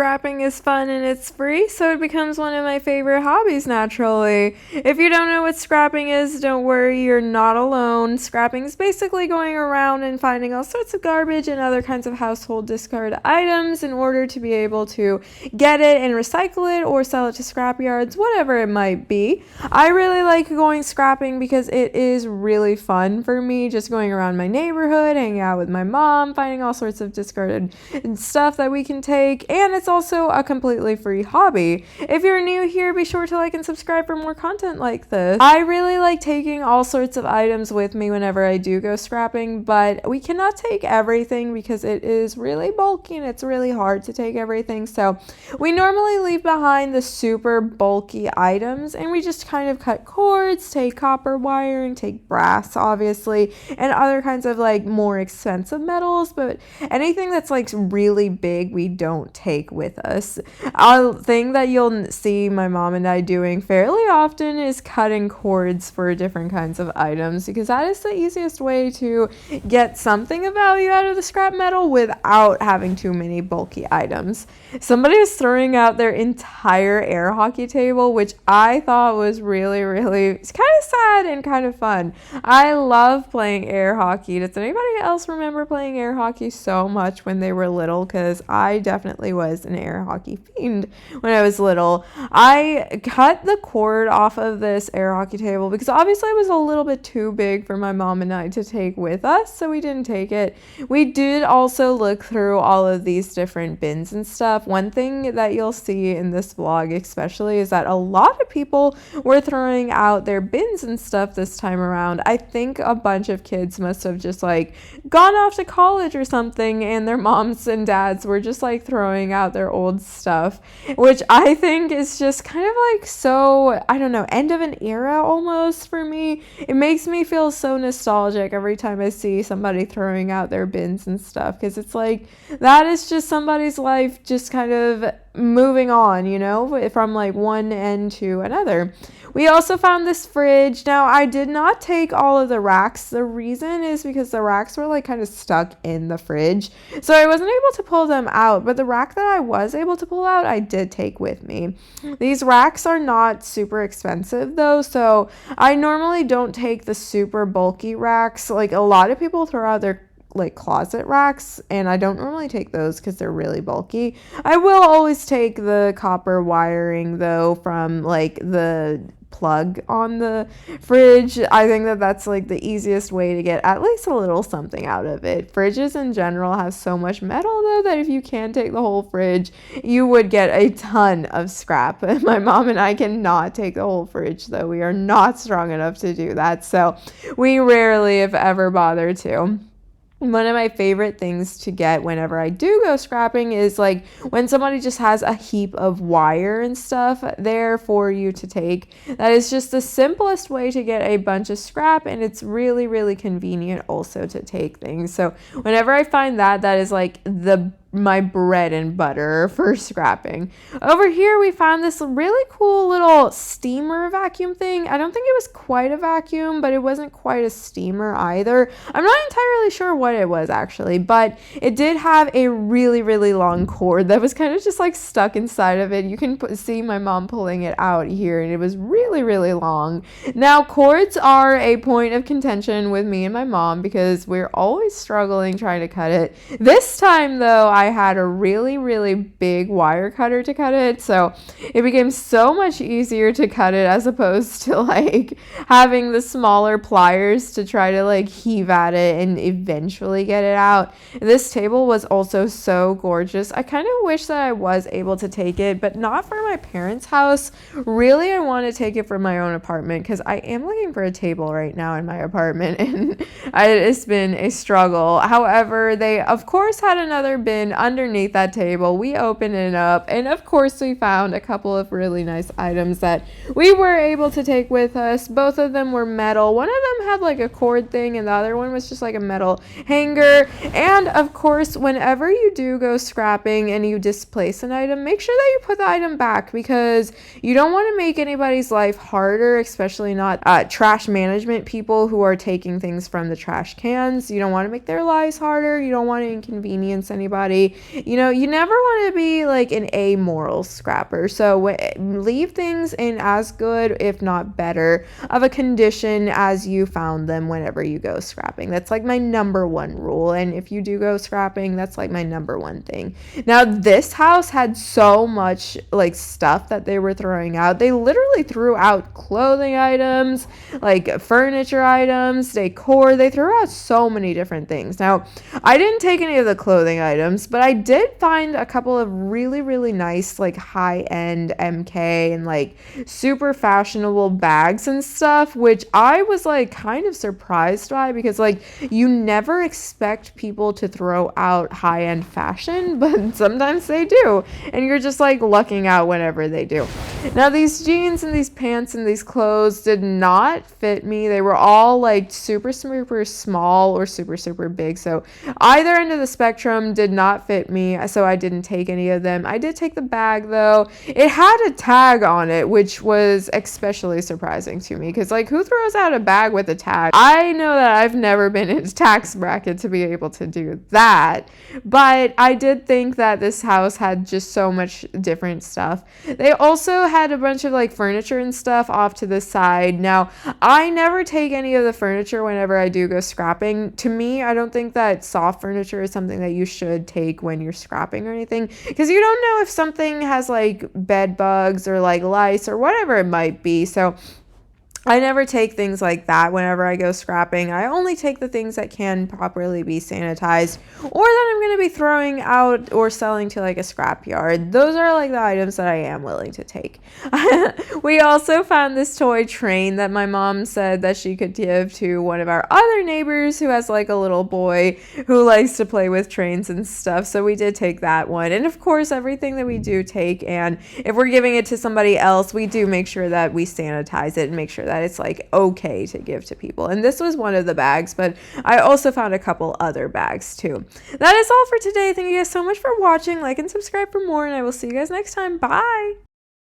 Scrapping is fun and it's free, so it becomes one of my favorite hobbies naturally. If you don't know what scrapping is, don't worry, you're not alone. Scrapping is basically going around and finding all sorts of garbage and other kinds of household discard items in order to be able to get it and recycle it or sell it to scrap yards, whatever it might be. I really like going scrapping because it is really fun for me, just going around my neighborhood, hanging out with my mom, finding all sorts of discarded stuff that we can take, and it's also a completely free hobby. If you're new here, be sure to like and subscribe for more content like this. I really like taking all sorts of items with me whenever I do go scrapping, but we cannot take everything because it is really bulky and it's really hard to take everything. So we normally leave behind the super bulky items and we just kind of cut cords, take copper wiring, take brass obviously, and other kinds of like more expensive metals, but anything that's like really big we don't take with us. A thing that you'll see my mom and I doing fairly often is cutting cords for different kinds of items because that is the easiest way to get something of value out of the scrap metal without having too many bulky items. Somebody was throwing out their entire air hockey table, which I thought was really kind of sad and kind of fun. I love playing air hockey. Does anybody else remember playing air hockey so much when they were little? Because I definitely was an air hockey fiend when I was little. I cut the cord off of this air hockey table because obviously it was a little bit too big for my mom and I to take with us, so we didn't take it. We did also look through all of these different bins and stuff. One thing that you'll see in this vlog especially is that a lot of people were throwing out their bins and stuff this time around. I think a bunch of kids must have just like gone off to college or something and their moms and dads were just like throwing out their old stuff, which I think is just kind of like so, I don't know, end of an era almost for me. It makes me feel so nostalgic every time I see somebody throwing out their bins and stuff because it's like that is just somebody's life just kind of moving on, you know, from like one end to another. We also found this fridge. Now, I did not take all of the racks. The reason is because the racks were like kind of stuck in the fridge, so I wasn't able to pull them out, but the rack that I was able to pull out, I did take with me. These racks are not super expensive though, so I normally don't take the super bulky racks. Like a lot of people throw out their like closet racks and I don't normally take those because they're really bulky. I will always take the copper wiring though from like the plug on the fridge. I think that that's like the easiest way to get at least a little something out of it. Fridges in general have so much metal though that if you can take the whole fridge, you would get a ton of scrap. My mom and I cannot take the whole fridge though. We are not strong enough to do that, so we rarely if ever bother to. One of my favorite things to get whenever I do go scrapping is like when somebody just has a heap of wire and stuff there for you to take. That is just the simplest way to get a bunch of scrap, and it's really convenient also to take things. So whenever I find that, that is like my bread and butter for scrapping. Over here we found this really cool little steamer vacuum thing. I don't think it was quite a vacuum, but it wasn't quite a steamer either. I'm not entirely sure what it was actually, but it did have a really long cord that was kind of just like stuck inside of it. You can see my mom pulling it out here, and it was really long. Now, cords are a point of contention with me and my mom because we're always struggling trying to cut it. This time though, I had a really big wire cutter to cut it, so it became so much easier to cut it as opposed to like having the smaller pliers to try to like heave at it and eventually get it out. This table was also so gorgeous. I kind of wish that I was able to take it, but not for my parents' house. Really, I want to take it for my own apartment because I am looking for a table right now in my apartment and it's been a struggle. However, they of course had another bin underneath that table. We opened it up and of course we found a couple of really nice items that we were able to take with us. Both of them were metal. One of them had like a cord thing and the other one was just like a metal hanger. And of course, whenever you do go scrapping and you displace an item, make sure that you put the item back because you don't want to make anybody's life harder, especially not trash management people who are taking things from the trash cans. You don't want to make their lives harder. You don't want to inconvenience anybody. everybody. You know, you never want to be like an amoral scrapper. So leave things in as good, if not better, of a condition as you found them whenever you go scrapping. That's like my number one rule. And if you do go scrapping, that's like my number one thing. Now, this house had so much like stuff that they were throwing out. They literally threw out clothing items, like furniture items, decor. They threw out so many different things. Now, I didn't take any of the clothing items, but I did find a couple of really, really nice, like high-end MK and like super fashionable bags and stuff, which I was like kind of surprised by, because like you never expect people to throw out high-end fashion, but sometimes they do, and you're just like lucking out whenever they do. Now, these jeans and these pants and these clothes did not fit me. They were all like super, super small or super, super big. So either end of the spectrum did not fit me. So I didn't take any of them. I did take the bag though. It had a tag on it, which was especially surprising to me, because like, who throws out a bag with a tag? I know that I've never been in a tax bracket to be able to do that, but I did think that this house had just so much different stuff. They also had a bunch of like furniture and stuff off to the side. Now, I never take any of the furniture whenever I do go scrapping. To me, I don't think that soft furniture is something that you should take when you're scrapping or anything, because you don't know if something has like bed bugs or like lice or whatever it might be. So I never take things like that whenever I go scrapping. I only take the things that can properly be sanitized, or that I'm going to be throwing out or selling to like a scrap yard. Those are like the items that I am willing to take. We also found this toy train that my mom said that she could give to one of our other neighbors who has like a little boy who likes to play with trains and stuff. So we did take that one. And of course, everything that we do take, and if we're giving it to somebody else, we do make sure that we sanitize it and make sure that it's like okay to give to people. And this was one of the bags, but I also found a couple other bags too. That is all for today. Thank you guys so much for watching. Like and subscribe for more, and I will see you guys next time. Bye.